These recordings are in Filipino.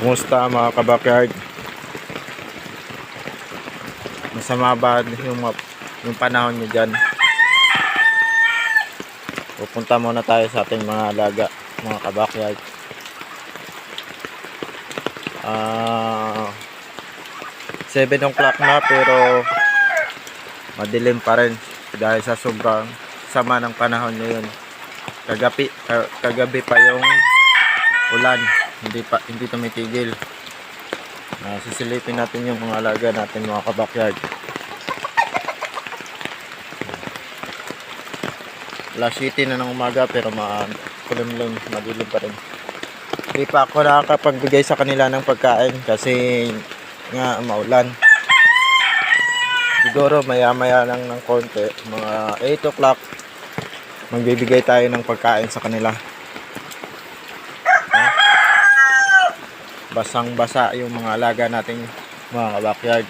Kumusta mga kabakyard? Masama ba yung panahon nyo dyan? Pupunta muna tayo sa ating mga alaga mga kabakyard. 7 o'clock na pero madilim pa rin dahil sa sobrang sama ng panahon ngayon. Kagabi pa yung ulan, hindi tumitigil. Sisilipin natin yung mga alaga natin mga kabakyard. Alas 7 na ng umaga pero kulimlim, madilim pa rin. Hindi pa ako nakakapagbigay sa kanila ng pagkain kasi nga maulan. Siguro maya lang ng konti, mga 8 o'clock magbibigay tayo ng pagkain sa kanila. Basang basa yung mga alaga natin mga backyard.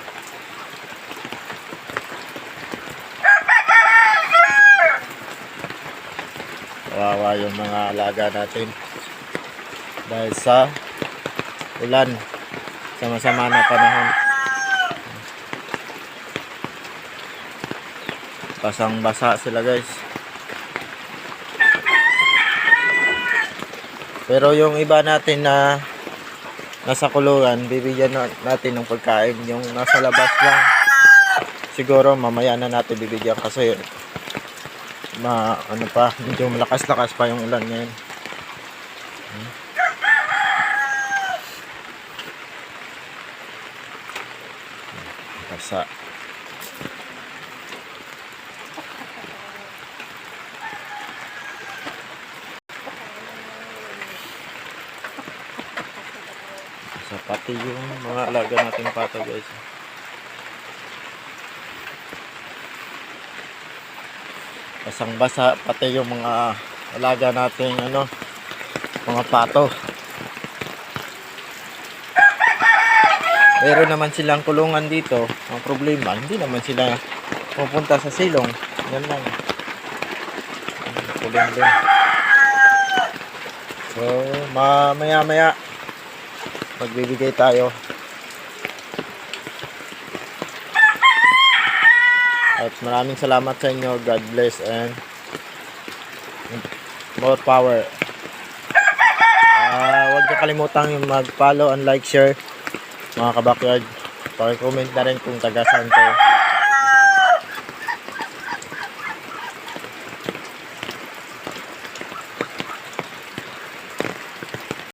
Kawawa yung mga alaga natin dahil sa ulan, sama-sama na panahon. Basang basa sila guys. Pero yung iba natin na nasa kulungan, bibigyan natin ng pagkain. Yung nasa labas lang, siguro mamaya na natin bibigyan kasi medyo malakas-lakas pa yung ulan ngayon. Basa. Pati yung mga alaga nating pato guys. Basang basa pati yung mga alaga nating mga pato. Meron naman silang kulungan dito. Ang problema, hindi naman sila pupunta sa silong. Yan lang. Kulong. So maya magbibigay tayo. At maraming salamat sa inyo. God bless and more power. Huwag niyo kalimutang yung mag-follow and like, share mga kabakyard. Paki-comment na rin kung taga saan kayo.